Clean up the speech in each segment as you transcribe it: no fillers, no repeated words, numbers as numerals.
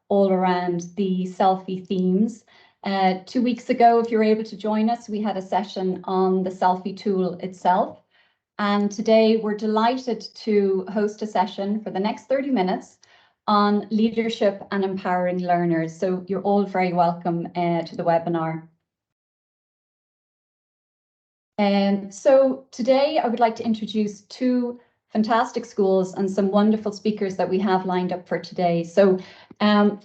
all around the selfie themes. 2 weeks ago, if you're able to join us, we had a session on the selfie tool itself. And today we're delighted to host a session for the next 30 minutes on leadership and empowering learners. So you're all very welcome to the webinar. So today I would like to introduce two fantastic schools and some wonderful speakers that we have lined up for today. So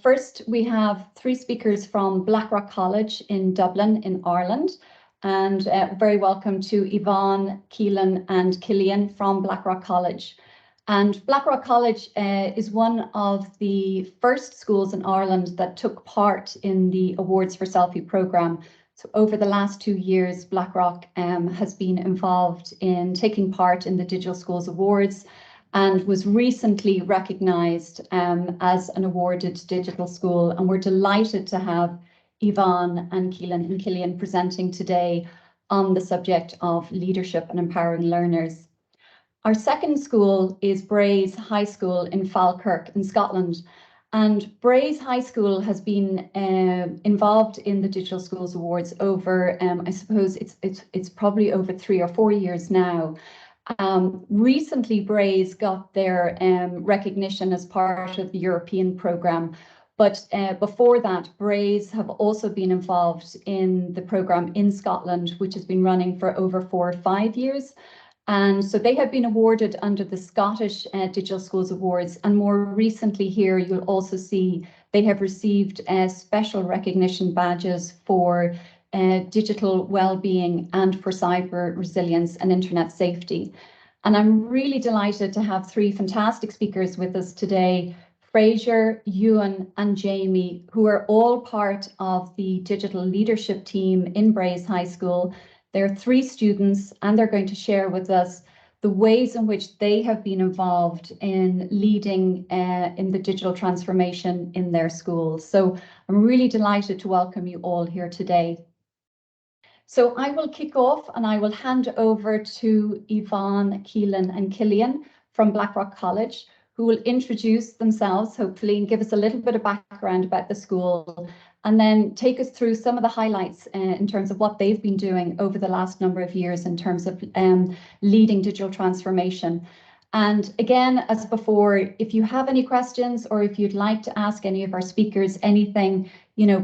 first we have three speakers from Blackrock College in Dublin in Ireland, and very welcome to Yvonne, Keelan and Killian from Blackrock College. And Blackrock College is one of the first schools in Ireland that took part in the Awards for Selfie programme. So over the last 2 years, Blackrock has been involved in taking part in the Digital Schools Awards and was recently recognised as an awarded digital school. And we're delighted to have Yvonne and Keelan and Killian presenting today on the subject of leadership and empowering learners. Our second school is Braes High School in Falkirk in Scotland. And Braes High School has been involved in the Digital Schools Awards over, I suppose it's probably over 3 or 4 years now. Recently, Braes got their recognition as part of the European programme. But before that, Braes have also been involved in the programme in Scotland, which has been running for over 4 or 5 years. And so they have been awarded under the Scottish Digital Schools Awards. And more recently here, you'll also see they have received special recognition badges for digital well-being and for cyber resilience and internet safety. And I'm really delighted to have three fantastic speakers with us today, Fraser, Ewan and Jamie, who are all part of the digital leadership team in Braes High School. They're 3 students and they're going to share with us the ways in which they have been involved in leading in the digital transformation in their schools. So I'm really delighted to welcome you all here today. So I will kick off and I will hand over to Yvonne, Keelan and Killian from Blackrock College, who will introduce themselves, hopefully, and give us a little bit of background about the school, and then take us through some of the highlights in terms of what they've been doing over the last number of years in terms of leading digital transformation. And again, as before, if you have any questions or if you'd like to ask any of our speakers anything,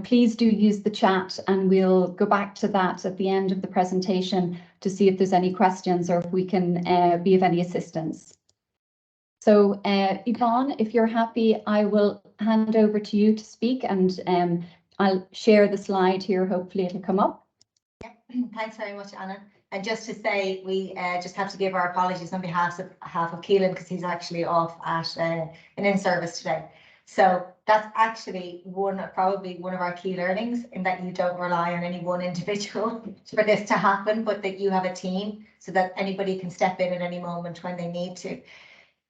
please do use the chat and we'll go back to that at the end of the presentation to see if there's any questions or if we can be of any assistance. So Yvonne, if you're happy, I will hand over to you to speak, and I'll share the slide here. Hopefully it'll come up. Yeah, thanks very much, Anna. And just to say, we just have to give our apologies on behalf of Keelan, because he's actually off at an in-service today. So that's actually probably one of our key learnings, in that you don't rely on any one individual for this to happen, but that you have a team so that anybody can step in at any moment when they need to.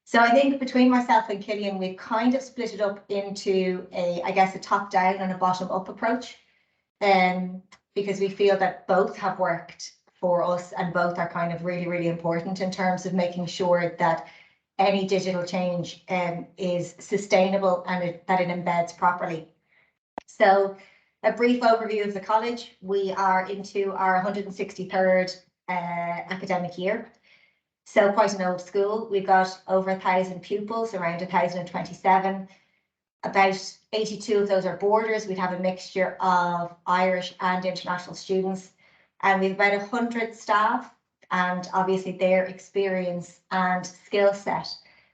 So I think between myself and Killian, we've kind of split it up into a top-down and a bottom-up approach, because we feel that both have worked for us and both are kind of really, really important in terms of making sure that any digital change is sustainable and that it embeds properly. So a brief overview of the college. We are into our 163rd academic year. So quite an old school. We've got over 1,000 pupils, around 1,027. About 82 of those are boarders. We'd have a mixture of Irish and international students. And we've about 100 staff, and obviously their experience and skill set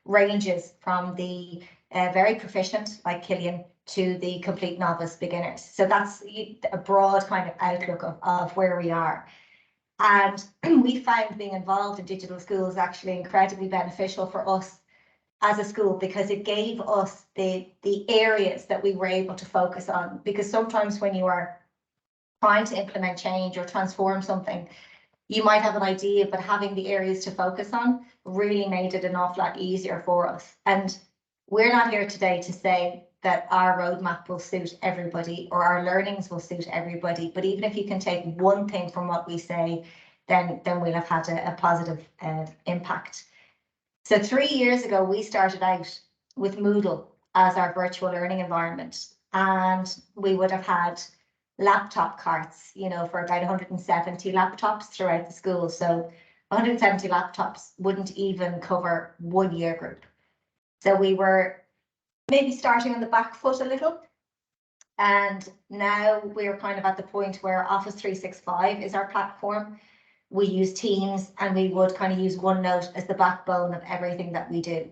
ranges from the very proficient, like Killian, to the complete novice beginners. So that's a broad kind of outlook of where we are. And we found being involved in digital schools actually incredibly beneficial for us as a school, because it gave us the areas that we were able to focus on. Because sometimes when you are trying to implement change or transform something, you might have an idea, but having the areas to focus on really made it an awful lot easier for us. And we're not here today to say that our roadmap will suit everybody or our learnings will suit everybody. But even if you can take one thing from what we say, then we'll have had a positive impact. So 3 years ago, we started out with Moodle as our virtual learning environment. And we would have had laptop carts, you know, for about 170 laptops throughout the school. So 170 laptops wouldn't even cover 1 year group. So we were maybe starting on the back foot a little. And now we're kind of at the point where Office 365 is our platform. We use Teams, and we would kind of use OneNote as the backbone of everything that we do,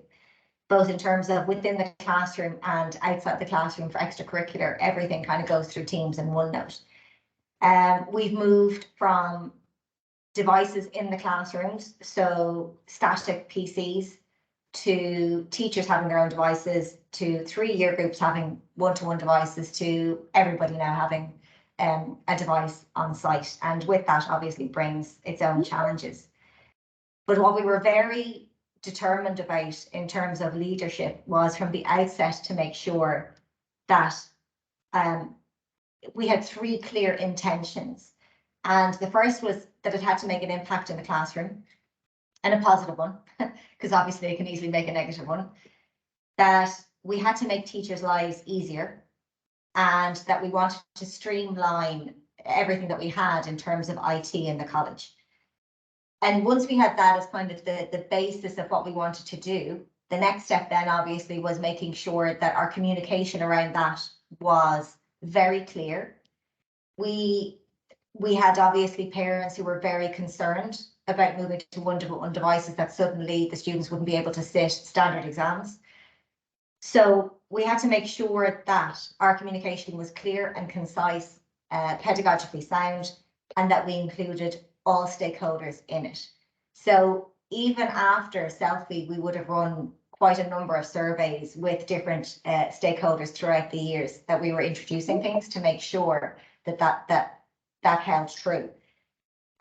both in terms of within the classroom and outside the classroom for extracurricular. Everything kind of goes through Teams and OneNote. We've moved from devices in the classrooms, so static PCs, to teachers having their own devices, to 3-year groups having one-to-one devices, to everybody now having a device on site. And with that obviously brings its own challenges. But what we were very determined about in terms of leadership was from the outset to make sure that we had 3 clear intentions. And the first was that it had to make an impact in the classroom, and a positive one, because obviously it can easily make a negative one. That we had to make teachers' lives easier, and that we wanted to streamline everything that we had in terms of IT in the college. And once we had that as kind of the basis of what we wanted to do, the next step then obviously was making sure that our communication around that was very clear. We had obviously parents who were very concerned about moving to one-to-one devices, that suddenly the students wouldn't be able to sit standard exams. So we had to make sure that our communication was clear and concise, pedagogically sound, and that we included all stakeholders in it. So even after SELFIE, we would have run quite a number of surveys with different stakeholders throughout the years that we were introducing things to make sure that held true.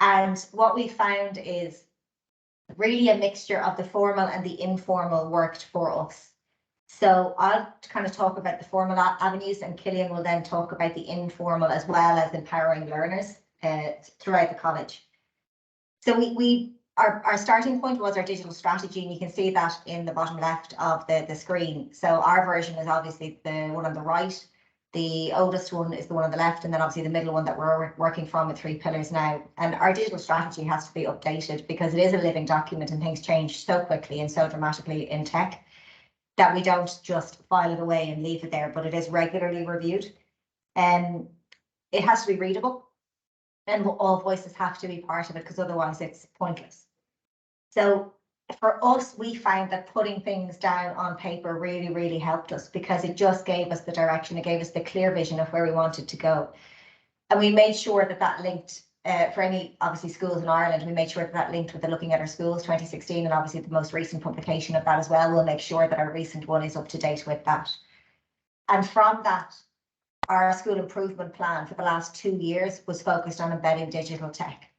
And what we found is really a mixture of the formal and the informal worked for us. So I'll kind of talk about the formal avenues, and Cillian will then talk about the informal as well as empowering learners throughout the college. So our starting point was our digital strategy, and you can see that in the bottom left of the screen. So our version is obviously the one on the right. The oldest one is the one on the left, and then obviously the middle one that we're working from with 3 pillars now. And our digital strategy has to be updated because it is a living document, and things change so quickly and so dramatically in tech that we don't just file it away and leave it there, but it is regularly reviewed. And it has to be readable, and all voices have to be part of it, because otherwise it's pointless. So for us, we found that putting things down on paper really, really helped us, because it just gave us the direction. It gave us the clear vision of where we wanted to go. And we made sure that that linked for any, obviously, schools in Ireland. We made sure that that linked with the Looking at Our Schools 2016, and obviously the most recent publication of that as well. We'll make sure that our recent one is up to date with that. And from that, our school improvement plan for the last 2 years was focused on embedding digital tech.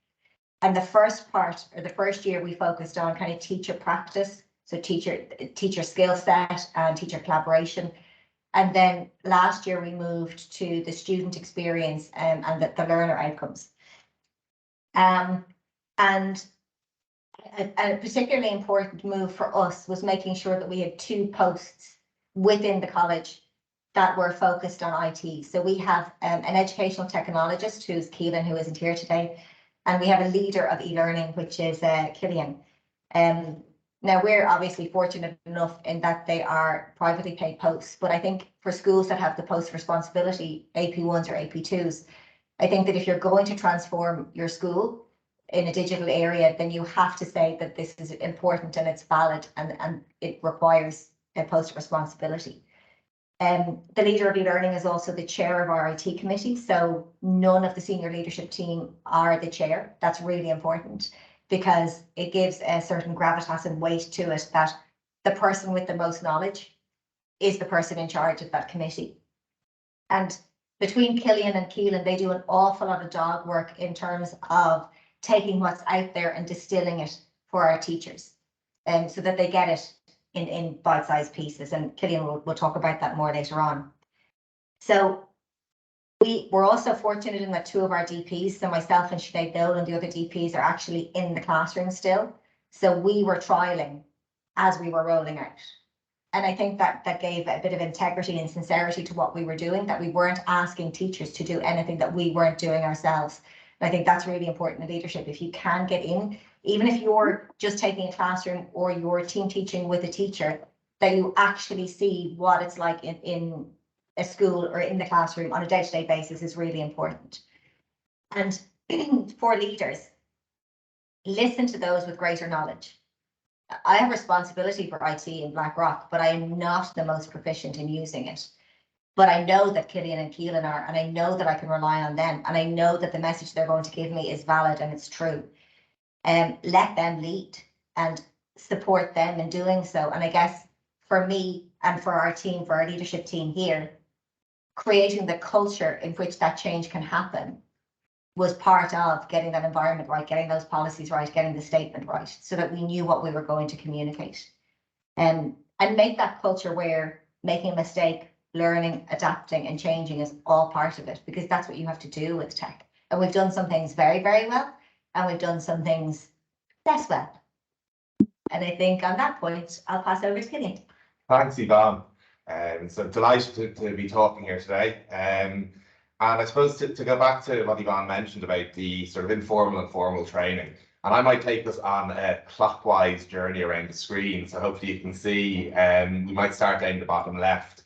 And the first part, or the first year, we focused on kind of teacher practice, so teacher skill set and teacher collaboration. And then last year we moved to the student experience and the learner outcomes. And a particularly important move for us was making sure that we had 2 posts within the college that were focused on IT. So we have an educational technologist, who's Keelan, who isn't here today. And we have a leader of e-learning, which is Cillian. Now, we're obviously fortunate enough in that they are privately paid posts, but I think for schools that have the post responsibility, AP1s or AP2s, I think that if you're going to transform your school in a digital area, then you have to say that this is important and it's valid, and it requires a post responsibility. The leader of e-learning is also the chair of our IT committee, so none of the senior leadership team are the chair. That's really important, because it gives a certain gravitas and weight to it that the person with the most knowledge is the person in charge of that committee. And between Cillian and Keelan, they do an awful lot of dog work in terms of taking what's out there and distilling it for our teachers, so that they get it in bite-sized pieces, and Cillian will talk about that more later on. So we were also fortunate in that 2 of our DPs, so myself and Sinead Nolan, and the other DPs, are actually in the classroom still. So we were trialing as we were rolling out. I think that gave a bit of integrity and sincerity to what we were doing, that we weren't asking teachers to do anything that we weren't doing ourselves. And I think that's really important in leadership. If you can get in, even if you're just taking a classroom or you're team teaching with a teacher, that you actually see what it's like in a school or in the classroom on a day-to-day basis is really important. And for leaders, listen to those with greater knowledge. I have responsibility for IT in Blackrock, but I am not the most proficient in using it. But I know that Killian and Keelan are, and I know that I can rely on them, and I know that the message they're going to give me is valid and it's true. Let them lead and support them in doing so. And I guess for me and for our team, for our leadership team here, creating the culture in which that change can happen was part of getting that environment right, getting those policies right, getting the statement right, so that we knew what we were going to communicate. And make that culture where making a mistake, learning, adapting and changing is all part of it, because that's what you have to do with tech. And we've done some things very, very well, and we've done some things less well. And I think on that point, I'll pass over to Killian. Thanks, Yvonne. So delighted to be talking here today. And I suppose to go back to what Yvonne mentioned about the sort of informal and formal training, and I might take us on a clockwise journey around the screen. So hopefully you can see, we might start down the bottom left,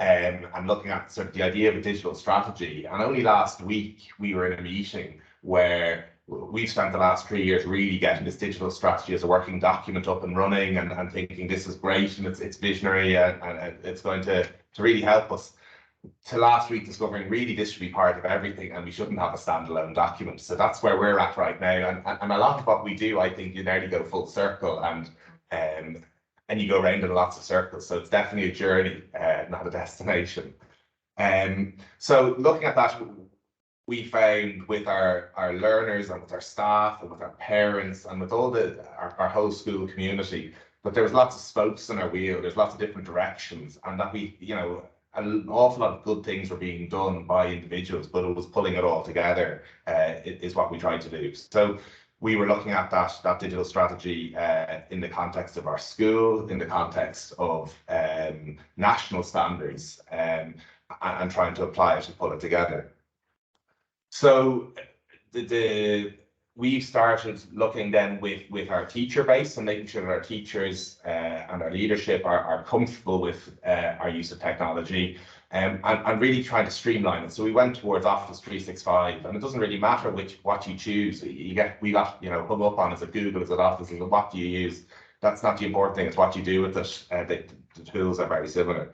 and looking at sort of the idea of a digital strategy. And only last week we were in a meeting where we've spent the last 3 years really getting this digital strategy as a working document up and running, and thinking this is great and it's visionary and it's going to really help us, to last week discovering really this should be part of everything and we shouldn't have a standalone document. So that's where we're at right now. And a lot of what we do, I think you nearly go full circle and you go around in lots of circles. So it's definitely a journey, not a destination. So looking at that, we found with our learners and with our staff and with our parents and with all our whole school community, but there was lots of spokes in our wheel. There's lots of different directions, and that we, you know, an awful lot of good things were being done by individuals, but it was pulling it all together is what we tried to do. So we were looking at that digital strategy in the context of our school, in the context of national standards, and trying to apply it and pull it together. So we started looking then with our teacher base and making sure that our teachers and our leadership are comfortable with our use of technology, and really trying to streamline it. So we went towards Office 365, and it doesn't really matter what you choose. We got hung up on, is it Google, is it Office, is it what do you use? That's not the important thing, it's what you do with it. The tools are very similar.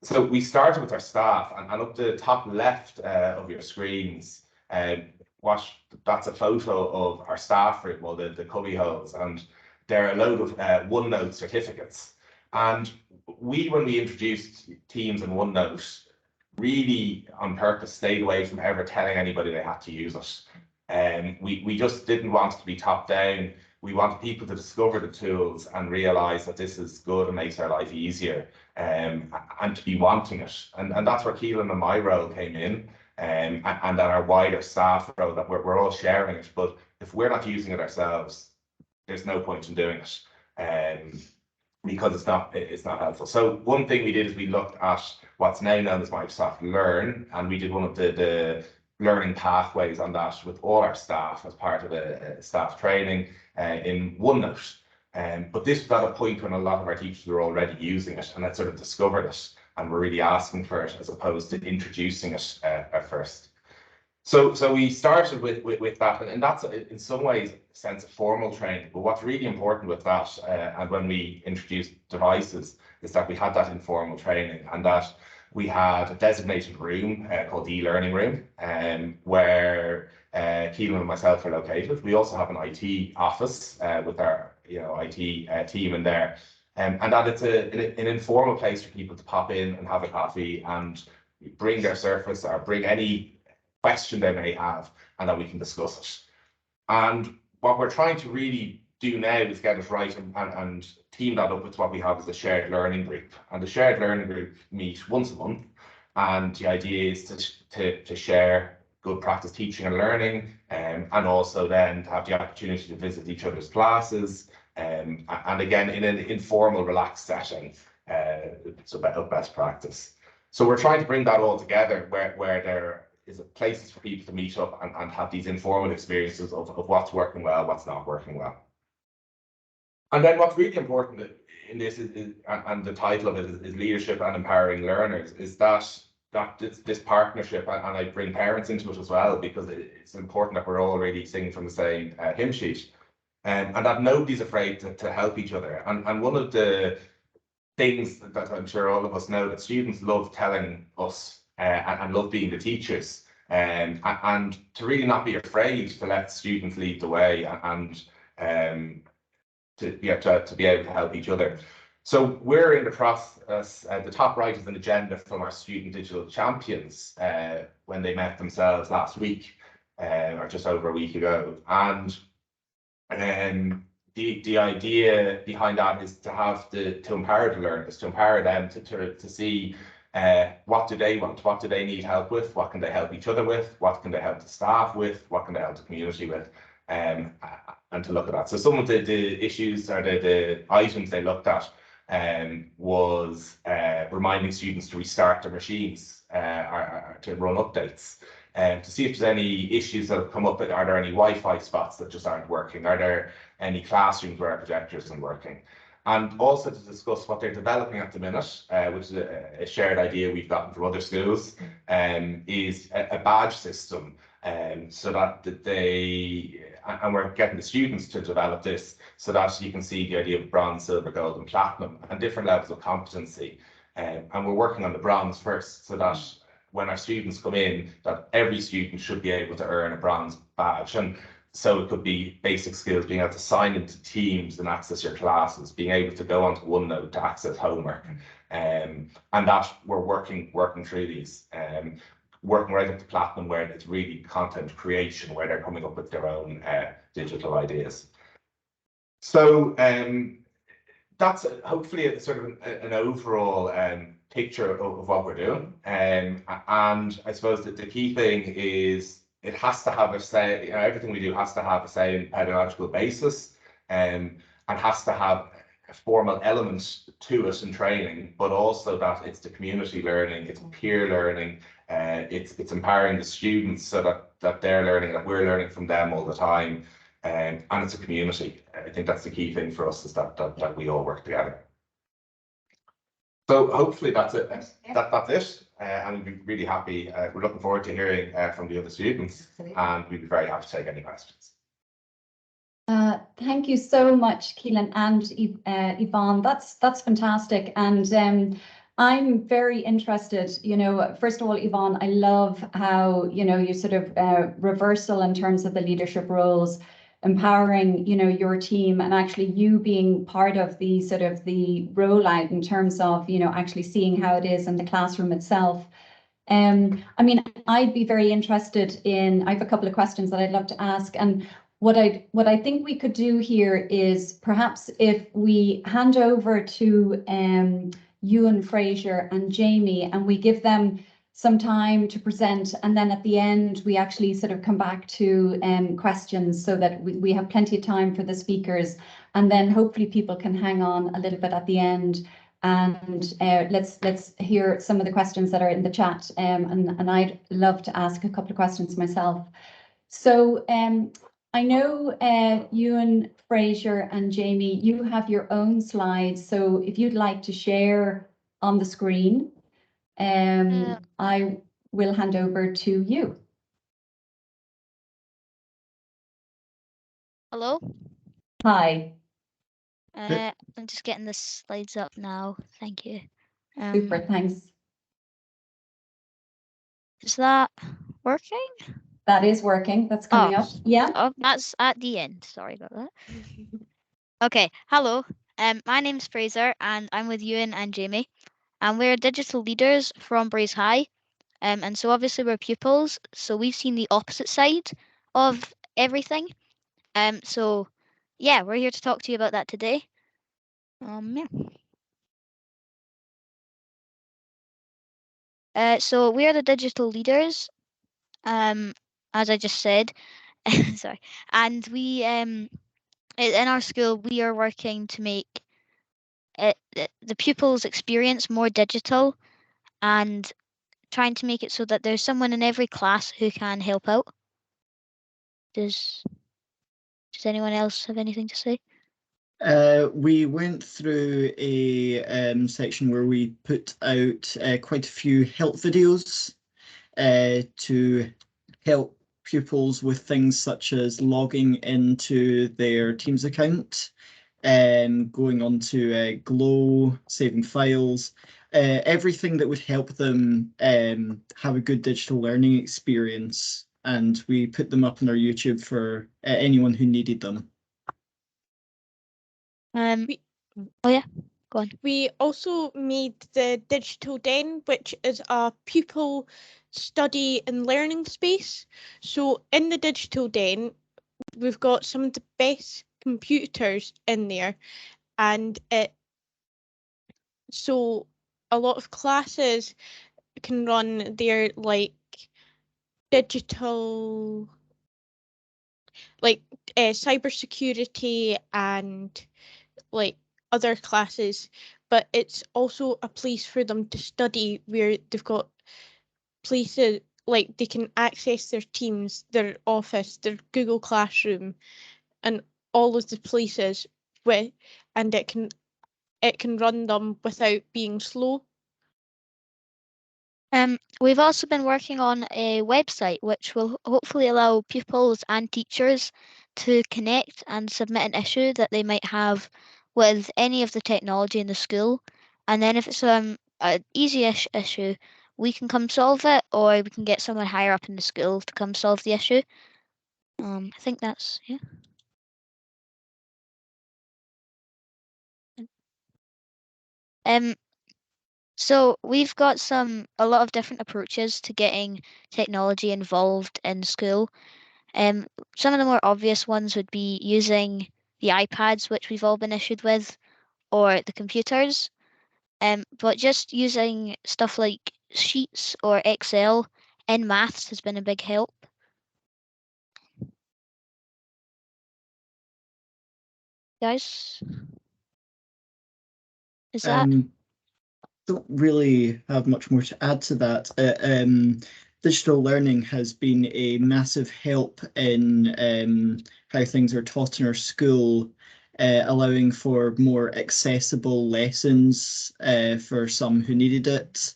So we started with our staff, and up the top left of your screens, that's a photo of our staff room, or the cubby holes, and there are a load of OneNote certificates. And when we introduced Teams and OneNote, really on purpose stayed away from ever telling anybody they had to use it. And we just didn't want it to be top down. We wanted people to discover the tools and realize that this is good and makes our life easier, and to be wanting it. And that's where Keelan and my role came in. And that our wider staff role, that we're all sharing it, but if we're not using it ourselves, there's no point in doing it, because it's not helpful. So one thing we did is we looked at what's now known as Microsoft Learn, and we did one of the learning pathways on that with all our staff as part of a staff training in OneNote. But this was at a point when a lot of our teachers were already using it and had sort of discovered it, and we're really asking for it as opposed to introducing it at first. So we started with that, and that's in some ways a sense of formal training. But what's really important with that, and when we introduced devices, is that we had that informal training, and that we had a designated room called the e-learning room, where Keelan and myself are located. We also have an IT office with our IT team in there. And that it's an informal place for people to pop in and have a coffee and bring their Surface or bring any question they may have, and that we can discuss it. And what we're trying to really do now is get it right and team that up with what we have as a shared learning group. And the shared learning group meet once a month, and the idea is to share good practice teaching and learning, and also then to have the opportunity to visit each other's classes. And again, in an informal, relaxed setting, of best practice. So we're trying to bring that all together where there is places for people to meet up and have these informal experiences of what's working well, what's not working well. And then what's really important in this and the title of it is leadership and empowering learners, is that this partnership, and I bring parents into it as well, because it's important that we're all really singing from the same hymn sheet, and that nobody's afraid to help each other. And one of the things that I'm sure all of us know, that students love telling us and love being the teachers, and to really not be afraid to let students lead the way, and to be able to help each other. So we're in the process, the top right is an agenda from our student digital champions when they met themselves last week, or just over a week ago. And the idea behind that is to empower the learners, to empower them to see what do they want, what do they need help with, what can they help each other with, what can they help the staff with, what can they help the community with, and to look at that. So some of the issues, or the items they looked at, was reminding students to restart their machines, or to run updates, to see if there's any issues that have come up. Are there any Wi-Fi spots that just aren't working? Are there any classrooms where our projectors aren't working? And also to discuss what they're developing at the minute, which is a shared idea we've gotten from other schools, is a badge system, so that and we're getting the students to develop this, so that you can see the idea of bronze, silver, gold, and platinum, and different levels of competency. And we're working on the bronze first, so that when our students come in, that every student should be able to earn a bronze badge. And so it could be basic skills, being able to sign into Teams and access your classes, being able to go onto OneNote to access homework, and that we're working through these, working right up to platinum, where it's really content creation, where they're coming up with their own digital ideas. So that's hopefully a sort of an overall picture of what we're doing, and I suppose that the key thing is it has to have a say. Everything we do has to have a say in pedagogical basis, and has to have a formal element to it in training, but also that it's the community learning, it's peer learning, it's empowering the students so that they're learning, that we're learning from them all the time, and it's a community. I think that's the key thing for us, is that we all work together. So hopefully that's it. That's it. And we'd be really happy. We're looking forward to hearing from the other students, and we'd be very happy to take any questions. Thank you so much, Keelan and Yvonne. That's fantastic. And I'm very interested, first of all, Yvonne, I love how, you sort of reversal in terms of the leadership roles, empowering, your team, and actually you being part of the sort of the rollout in terms of, actually seeing how it is in the classroom itself. I mean, I'd be very interested in, I have a couple of questions that I'd love to ask. And what I think we could do here is perhaps if we hand over to Ewan Fraser and Jamie, and we give them some time to present, and then at the end we actually sort of come back to questions, so that we have plenty of time for the speakers, and then hopefully people can hang on a little bit at the end, and let's hear some of the questions that are in the chat, and I'd love to ask a couple of questions myself. So I know Ewan Fraser and Jamie, you have your own slides, so if you'd like to share on the screen, I will hand over to you. Hello. Hi. I'm just getting the slides up now. Thank you. Super, thanks. Is that working? That is working. That's coming up. Yeah. Oh, that's at the end. Sorry about that. Okay. Hello. My name's Fraser, and I'm with Ewan and Jamie, and we're digital leaders from Braes High. And so obviously we're pupils, so we've seen the opposite side of everything. So yeah, we're here to talk to you about that today. So we are the digital leaders, as I just said. Sorry. And we in our school we are working to make the pupils experience more digital, and trying to make it so that there's someone in every class who can help out. Does anyone else have anything to say? We went through a section where we put out quite a few help videos to help pupils with things such as logging into their Teams account, going on to Glow, saving files, everything that would help them have a good digital learning experience. And we put them up on our YouTube for anyone who needed them. Oh yeah, go on. We also made the Digital Den, which is a pupil study and learning space. So in the Digital Den, we've got some of the best computers in there, and so a lot of classes can run their digital, cybersecurity and other classes, but it's also a place for them to study where they've got places they can access their Teams, their Office, their Google Classroom, and all of the places and it can run them without being slow. We've also been working on a website which will hopefully allow pupils and teachers to connect and submit an issue that they might have with any of the technology in the school. And then if it's an easy-ish issue, we can come solve it, or we can get someone higher up in the school to come solve the issue. I think that's, yeah. So we've got a lot of different approaches to getting technology involved in school. Some of the more obvious ones would be using the iPads, which we've all been issued with, or the computers. But just using stuff like Sheets or Excel in maths has been a big help. Guys? Is that? Don't really have much more to add to that. Digital learning has been a massive help in how things are taught in our school, allowing for more accessible lessons for some who needed it.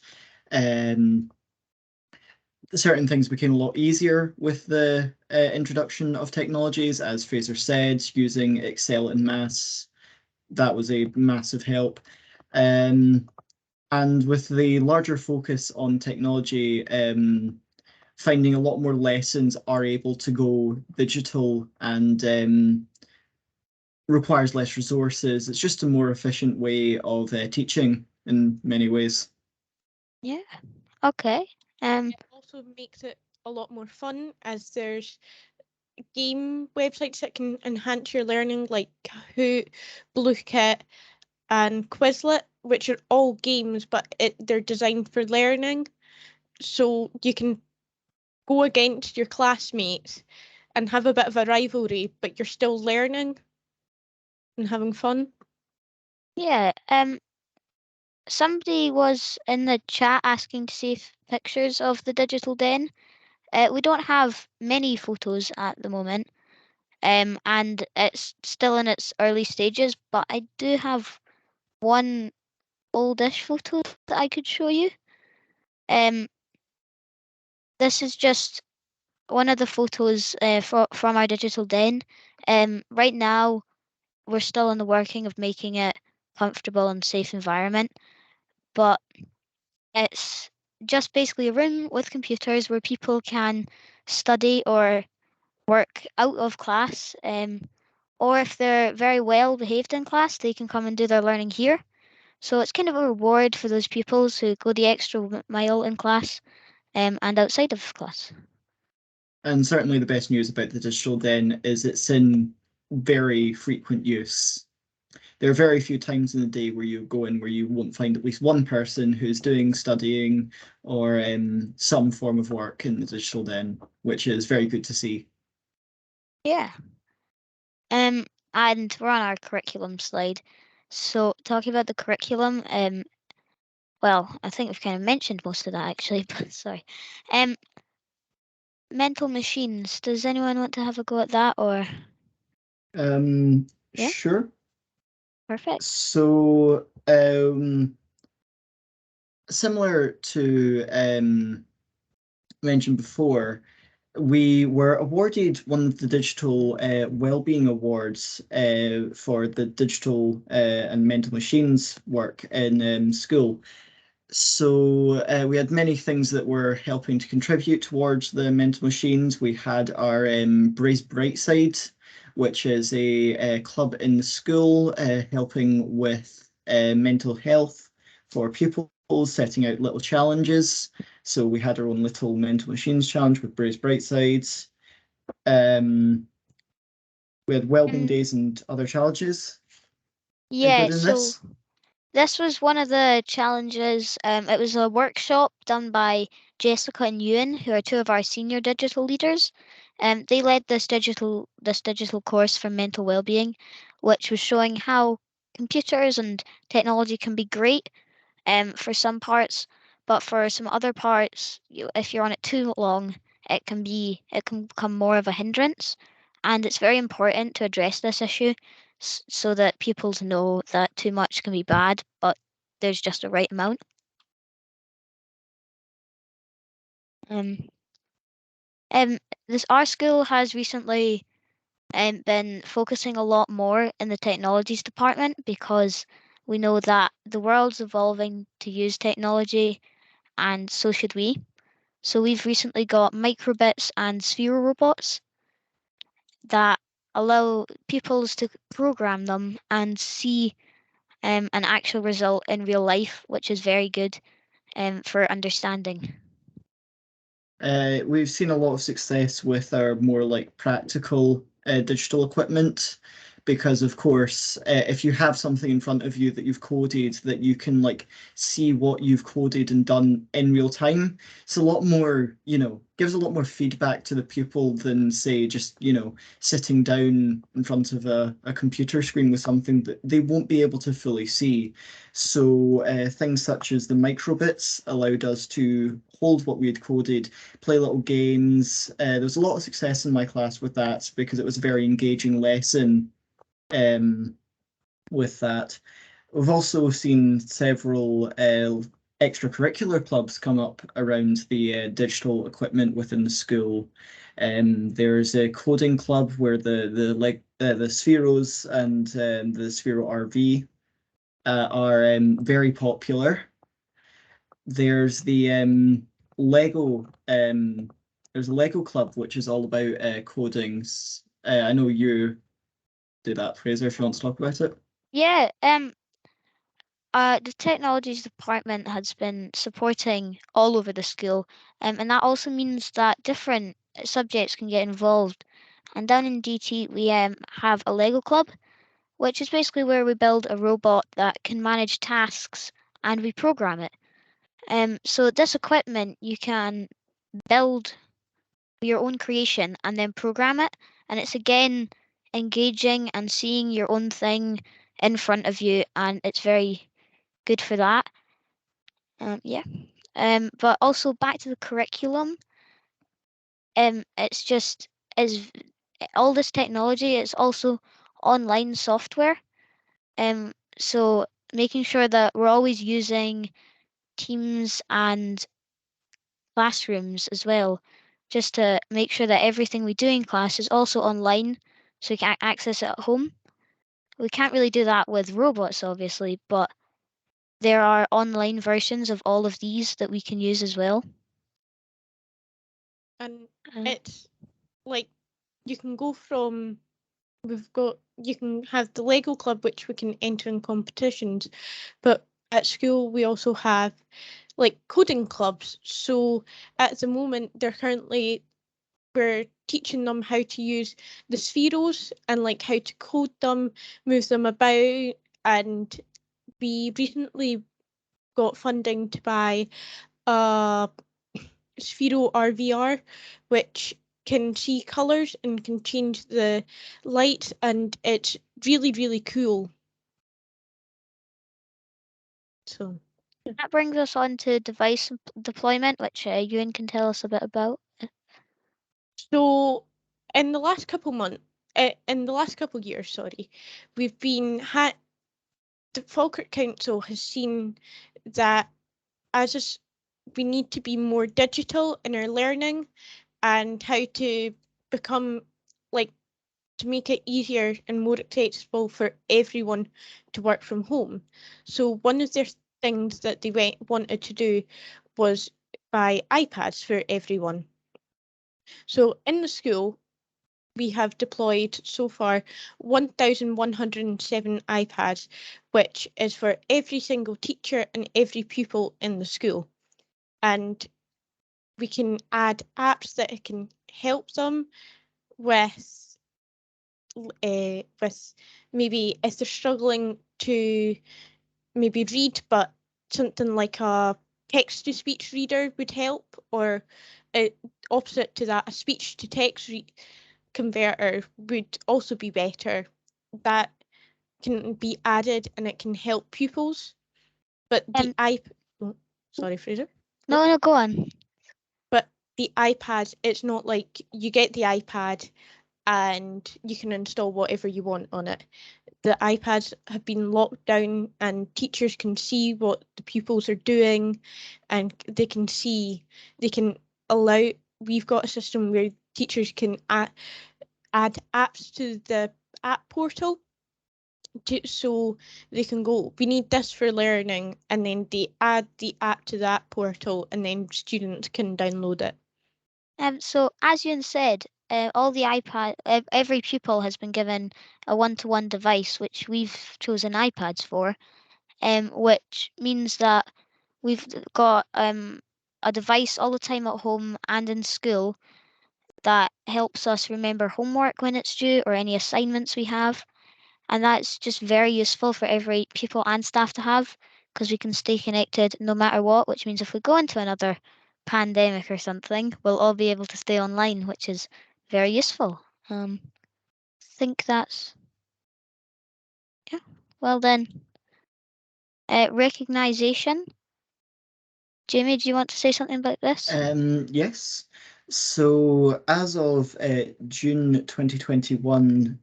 Certain things became a lot easier with the introduction of technologies, as Fraser said, using Excel and maths. That was a massive help. And with the larger focus on technology, finding a lot more lessons are able to go digital and requires less resources. It's just a more efficient way of teaching in many ways. Yeah. Okay. It also makes it a lot more fun, as there's game websites that can enhance your learning, like Kahoot, BlueKit, and Quizlet, which are all games, but they're designed for learning. So you can go against your classmates and have a bit of a rivalry, but you're still learning and having fun. Yeah. Somebody was in the chat asking to see pictures of the Digital Den. We don't have many photos at the moment, and it's still in its early stages, but I do have one oldish photo that I could show you. This is just one of the photos from our Digital Den. Right now, we're still in the working of making it comfortable and safe environment, but it's just basically a room with computers where people can study or work out of class, or if they're very well behaved in class, they can come and do their learning here. So it's kind of a reward for those pupils who go the extra mile in class and outside of class. And certainly the best news about the Digital Den is it's in very frequent use. There are very few times in the day where you go in where you won't find at least one person who's doing studying or some form of work in the Digital Den, which is very good to see. Yeah. And we're on our curriculum slide. So talking about the curriculum, well, I think we've kind of mentioned most of that actually, but sorry. Mental machines. Does anyone want to have a go at that or? Yeah. Sure. Perfect. So, similar to mentioned before, we were awarded one of the digital wellbeing awards for the digital and mental machines work in school. So we had many things that were helping to contribute towards the mental machines. We had our Brace Brightside, which is a club in the school helping with mental health for pupils, setting out little challenges. So we had our own little mental machines challenge with Brace Brightsides. We had wellbeing days and other challenges. Yeah, Good in so this? this was one of the challenges. It was a workshop done by Jessica and Ewan, who are two of our senior digital leaders. They led this digital course for mental well-being, which was showing how computers and technology can be great for some parts, but for some other parts, if you're on it too long, it can become more of a hindrance. And it's very important to address this issue so that pupils know that too much can be bad, but there's just a right amount. Um, our school has recently been focusing a lot more in the technologies department because we know that the world's evolving to use technology, and so should we. So we've recently got microbits and sphere robots that allow pupils to program them and see an actual result in real life, which is very good for understanding. We've seen a lot of success with our more like practical digital equipment because of course if you have something in front of you that you've coded that you can like see what you've coded and done in real time, it's a lot more, gives a lot more feedback to the pupil than say just, sitting down in front of a computer screen with something that they won't be able to fully see. So things such as the microbits allowed us to hold what we had coded, play little games. There was a lot of success in my class with that because it was a very engaging lesson with that. We've also seen several extracurricular clubs come up around the digital equipment within the school. There's a coding club where the Spheros and the Sphero RV are very popular. There's the Lego there's a Lego club which is all about codings. I know you do that, Fraser, if you want to talk about it. Yeah, the technologies department has been supporting all over the school, and that also means that different subjects can get involved. And down in DT, we have a Lego club, which is basically where we build a robot that can manage tasks and we program it. So this equipment, you can build your own creation and then program it, and it's again engaging and seeing your own thing in front of you, and it's very good for that. Yeah. But also back to the curriculum. It's just as all this technology, it's also online software. So making sure that we're always using Teams and classrooms as well, just to make sure that everything we do in class is also online, so we can access it at home. We can't really do that with robots, obviously, but there are online versions of all of these that we can use as well. And it's like you can go from you can have the Lego club, which we can enter in competitions, but at school we also have like coding clubs. So at the moment we're teaching them how to use the spheros and like how to code them, move them about, and we recently got funding to buy a Sphero RVR, which can see colours and can change the light, and it's really, really cool. So That brings us on to device deployment, which Ewan can tell us a bit about. So in the last couple years, sorry, we've been the Falkirk Council has seen that we need to be more digital in our learning and how to become to make it easier and more accessible for everyone to work from home. So one of their things that they wanted to do was buy iPads for everyone. So in the school, we have deployed so far 1,107 iPads, which is for every single teacher and every pupil in the school. And we can add apps that it can help them with maybe if they're struggling to maybe read, but something like a text-to-speech reader would help, or opposite to that, a speech-to-text converter would also be better. That can be added and it can help pupils. But the sorry, Fraser. No, go on. But the iPad, it's not like you get the iPad and you can install whatever you want on it. The iPads have been locked down and teachers can see what the pupils are doing, and we've got a system where teachers can add apps to the app portal so they can go, we need this for learning, and then they add the app to that portal and then students can download it. So as Ewan said, all the every pupil has been given a one-to-one device, which we've chosen iPads for, which means that we've got a device all the time at home and in school that helps us remember homework when it's due or any assignments we have. And that's just very useful for every pupil and staff to have, because we can stay connected no matter what, which means if we go into another pandemic or something, we'll all be able to stay online, which is very useful. Think that's, yeah. Well then, recognition. Jamie, do you want to say something about this? Yes. So as of June 2021,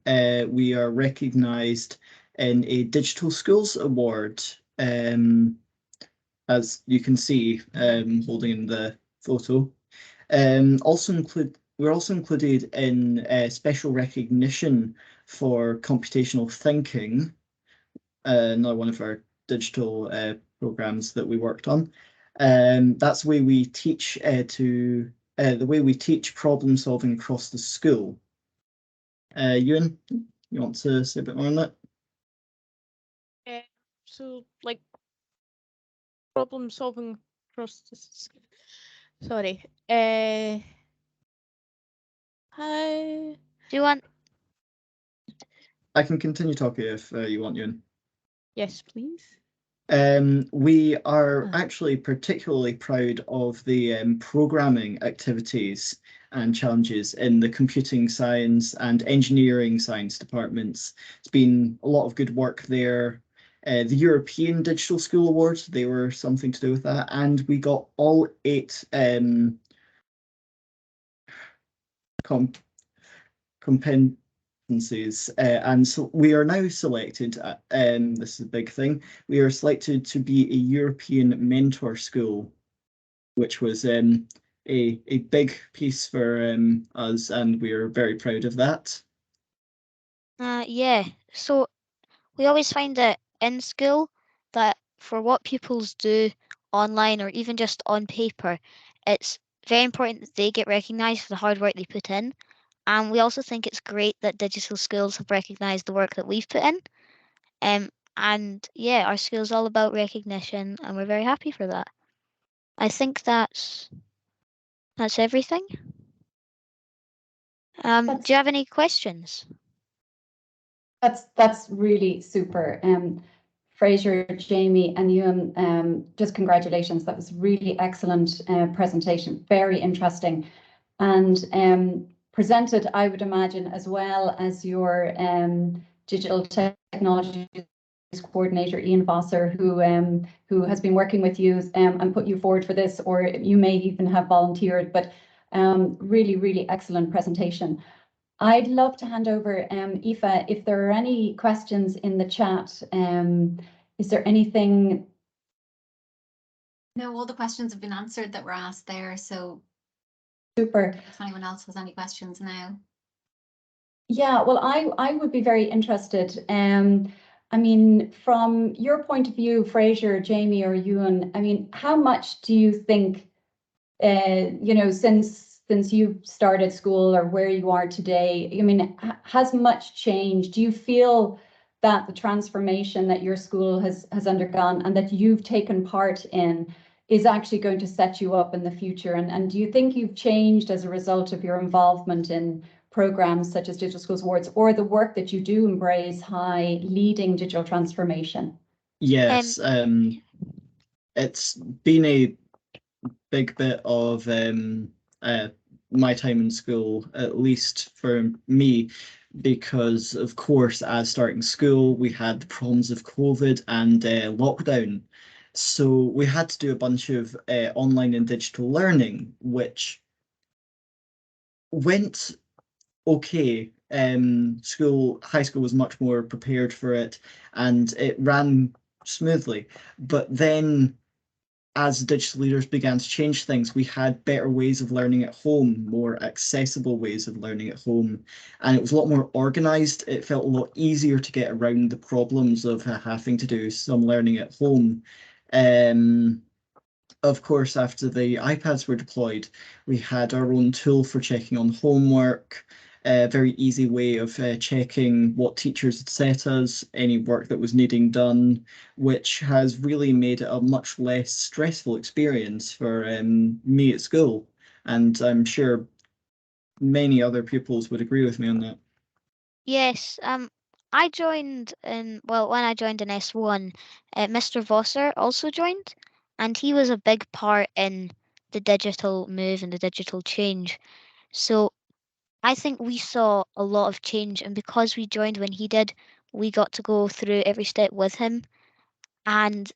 we are recognised in a Digital Schools Award, as you can see, holding in the photo. We're also included in special recognition for computational thinking, another one of our digital programs that we worked on. That's the way we teach problem solving across the school. Ewan, you want to say a bit more on that? So like problem solving across the school. Sorry. Do you want? I can continue talking if you want, Ewan. Yes, please. We are actually particularly proud of the programming activities and challenges in the computing science and engineering science departments. It's been a lot of good work there. The European Digital School Awards, they were something to do with that, and we got all 8 competencies, and so we are now selected, this is a big thing, we are selected to be a European mentor school, which was a big piece for us, and we are very proud of that. Yeah, so we always find that in school that for what pupils do online or even just on paper, it's very important that they get recognised for the hard work they put in. And we also think it's great that digital schools have recognised the work that we've put in. And yeah, our school's all about recognition, and we're very happy for that. I think that's everything. Do you have any questions? That's really super. Fraser, Jamie, and Ewan, just congratulations. That was really excellent presentation, very interesting, and presented, I would imagine, as well as your digital technology coordinator Ian Vosser, who has been working with you and put you forward for this, or you may even have volunteered, but really excellent presentation. I'd love to hand over, Aoife, if there are any questions in the chat. Is there anything? No, all the questions have been answered that were asked there, so Super. if anyone else has any questions now. Yeah, well, I would be very interested. I mean, from your point of view, Fraser, Jamie, or Ewan, I mean, how much do you think, you know, since you've started school or where you are today, I mean, has much changed? Do you feel that the transformation that your school has undergone and that you've taken part in is actually going to set you up in the future? And do you think you've changed as a result of your involvement in programs such as Digital Schools Awards, or the work that you do in Braes High leading digital transformation? Yes, it's been a big bit of my time in school, at least for me, because of course, as starting school, we had the problems of COVID and lockdown. So we had to do a bunch of online and digital learning, which went okay. High school was much more prepared for it, and it ran smoothly. But then, as digital leaders began to change things, we had better ways of learning at home, more accessible ways of learning at home, and it was a lot more organized. It felt a lot easier to get around the problems of having to do some learning at home. Of course, after the iPads were deployed, we had our own tool for checking on homework, a very easy way of checking what teachers had set us, any work that was needing done, which has really made it a much less stressful experience for me at school. And I'm sure many other pupils would agree with me on that. Yes, I joined in, well, when I joined in S1, Mr. Vosser also joined, and he was a big part in the digital move and the digital change. So I think we saw a lot of change, and because we joined when he did, we got to go through every step with him. And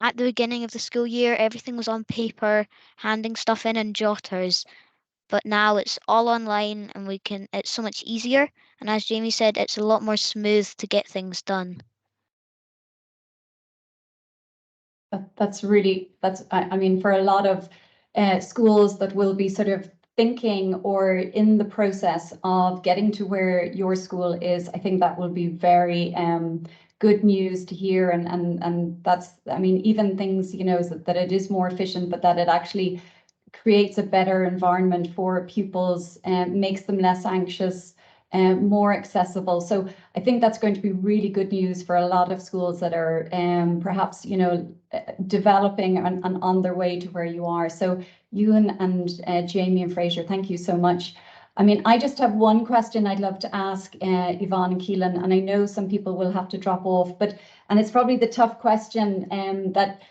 at the beginning of the school year, everything was on paper, handing stuff in jotters. But now it's all online and it's so much easier. And as Jamie said, it's a lot more smooth to get things done. I mean, for a lot of schools that will be sort of thinking or in the process of getting to where your school is, I think that will be very good news to hear. And that's, I mean, even things, you know, that it is more efficient, but that it actually creates a better environment for pupils and makes them less anxious and more accessible. So I think that's going to be really good news for a lot of schools that are perhaps, you know, developing and on their way to where you are. So Ewan and Jamie and Fraser, thank you so much. I mean, I just have one question I'd love to ask Yvonne and Keelan, and I know some people will have to drop off, and it's probably the tough question that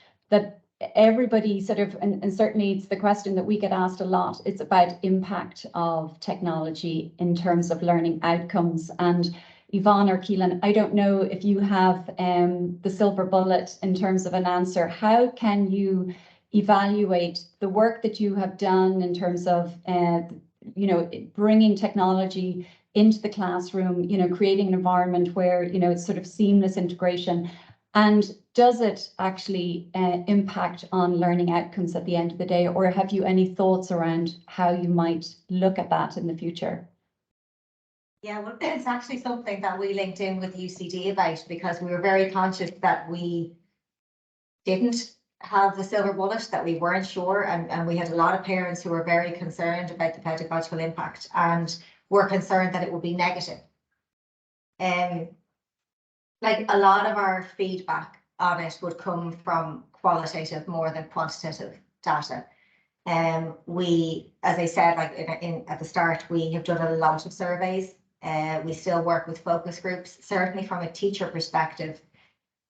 everybody sort of, and certainly it's the question that we get asked a lot. It's about impact of technology in terms of learning outcomes. And Yvonne or Keelan, I don't know if you have the silver bullet in terms of an answer. How can you evaluate the work that you have done in terms of, you know, bringing technology into the classroom, you know, creating an environment where, you know, it's sort of seamless integration? And does it actually impact on learning outcomes at the end of the day? Or have you any thoughts around how you might look at that in the future? Yeah, well, it's actually something that we linked in with UCD about, because we were very conscious that we didn't have the silver bullet, that we weren't sure. And we had a lot of parents who were very concerned about the pedagogical impact and were concerned that it would be negative. Like a lot of our feedback on it would come from qualitative more than quantitative data. We, as I said, like at the start, we have done a lot of surveys. We still work with focus groups. Certainly from a teacher perspective,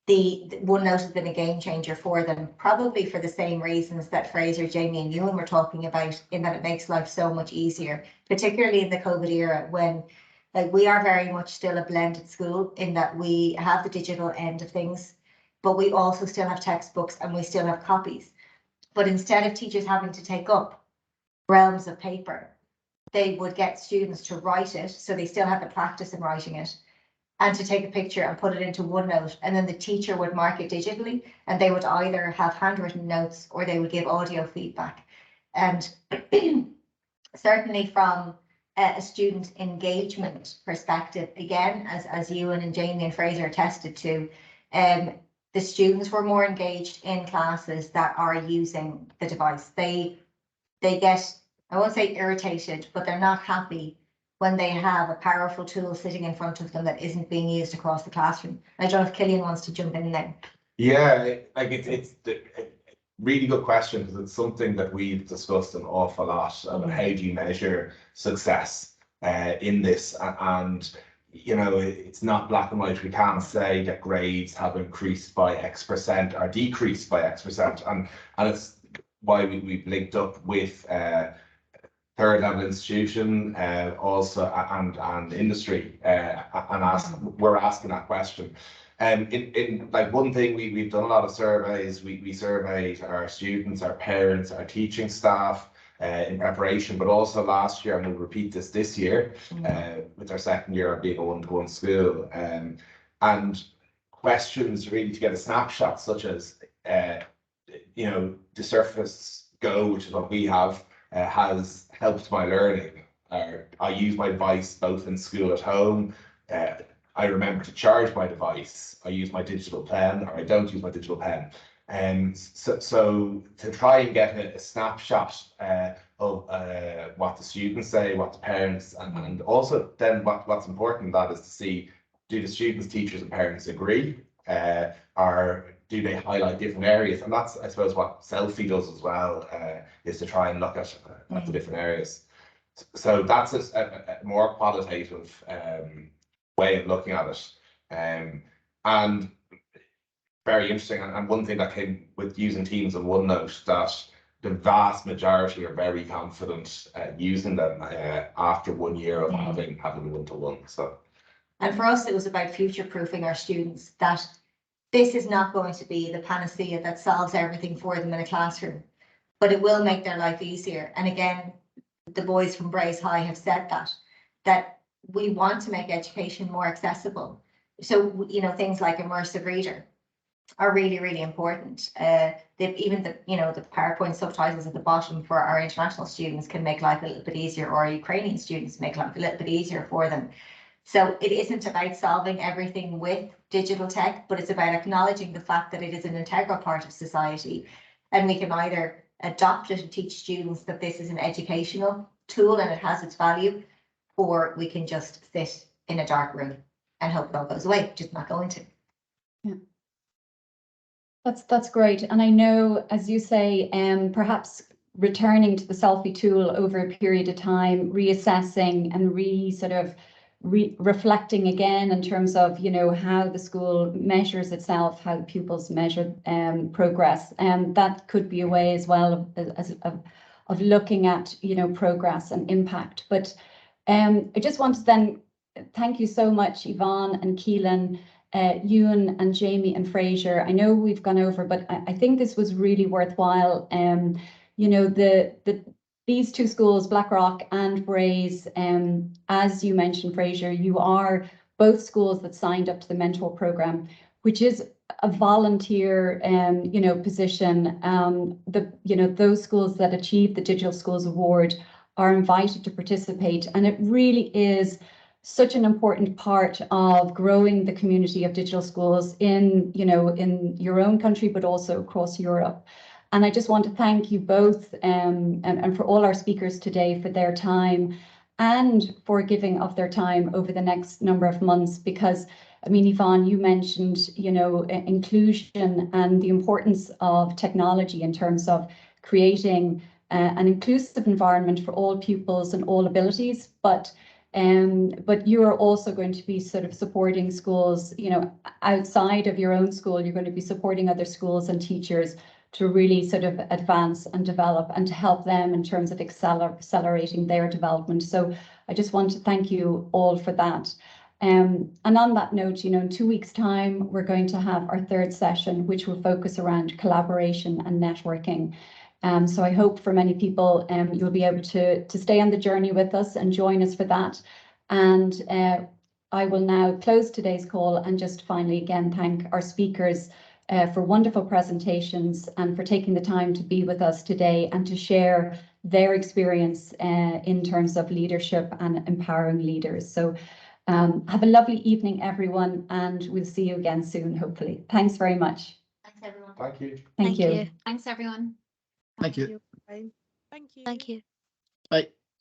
the OneNote has been a game changer for them, probably for the same reasons that Fraser, Jamie and Ewan were talking about, in that it makes life so much easier, particularly in the COVID era when Like, we are very much still a blended school in that we have the digital end of things, but we also still have textbooks and we still have copies. But instead of teachers having to take up realms of paper, they would get students to write it, so they still have the practice in writing it, and to take a picture and put it into OneNote, and then the teacher would mark it digitally, and they would either have handwritten notes or they would give audio feedback. And certainly from a student engagement perspective, again, as Ewan and Jamie and Fraser attested to, the students were more engaged in classes that are using the device. They get, I won't say irritated, but they're not happy when they have a powerful tool sitting in front of them that isn't being used across the classroom. I don't know if Killian wants to jump in there. Yeah, like it's a really good question, because it's something that we've discussed an awful lot about how do you measure success in this, and you know, it's not black and white. We can't say that grades have increased by X% or decreased by X%, and it's why we've linked up with third level institution also and industry and we're asking that question. In like one thing, we've done a lot of surveys. We surveyed our students, our parents, our teaching staff in preparation, but also last year, and we'll repeat this year with our second year of being a one-to-one school, and questions really to get a snapshot, such as you know, the Surface Go, which is what we have, has helped my learning. I use my device both in school, at home. I remember to charge my device. I use my digital pen, or I don't use my digital pen. So to try and get a snapshot of what the students say, what the parents, and also then what's important, that is to see, do the students, teachers and parents agree, or do they highlight different areas? And that's, I suppose, what SELFIE does as well, is to try and look at the different areas. So that's a more qualitative way of looking at it, and very interesting. And one thing that came with using Teams and OneNote, that the vast majority are very confident using them after 1 year of having one-to-one. So, and for us, it was about future-proofing our students, that this is not going to be the panacea that solves everything for them in a classroom, but it will make their life easier. And again, the boys from Braes High have said that we want to make education more accessible. So, you know, things like immersive reader are really, really important. Even the PowerPoint subtitles at the bottom for our international students can make life a little bit easier, or Ukrainian students make life a little bit easier for them. So it isn't about solving everything with digital tech, but it's about acknowledging the fact that it is an integral part of society, and we can either adopt it and teach students that this is an educational tool and it has its value, or we can just sit in a dark room and hope it all goes away, which it's not going to. Yeah. That's great. And I know, as you say, perhaps returning to the SELFIE tool over a period of time, reassessing and reflecting again in terms of, you know, how the school measures itself, how the pupils measure progress, and that could be a way as well of looking at, you know, progress and impact. But I just want to then thank you so much, Yvonne and Keelan, Ewan and Jamie and Fraser. I know we've gone over, but I think this was really worthwhile. You know, these two schools, Blackrock and Braes, as you mentioned, Fraser, you are both schools that signed up to the mentor program, which is a volunteer, you know, position. Those schools that achieve the Digital Schools Award are invited to participate, and it really is such an important part of growing the community of digital schools in your own country, but also across Europe. And I just want to thank you both and for all our speakers today for their time and for giving of their time over the next number of months, because I mean, Yvonne, you mentioned, you know, inclusion and the importance of technology in terms of creating an inclusive environment for all pupils and all abilities, but you are also going to be sort of supporting schools, you know, outside of your own school. You're going to be supporting other schools and teachers to really sort of advance and develop and to help them in terms of accelerating their development. So I just want to thank you all for that. And on that note, you know, in 2 weeks' time, we're going to have our third session, which will focus around collaboration and networking. So I hope for many people, you'll be able to stay on the journey with us and join us for that. And I will now close today's call and just finally again thank our speakers for wonderful presentations and for taking the time to be with us today and to share their experience in terms of leadership and empowering leaders. So have a lovely evening, everyone, and we'll see you again soon, hopefully. Thanks very much. Thanks, everyone. Thank you. Thank you. Thanks, everyone. Thank you. Thank you. Thank you. Bye.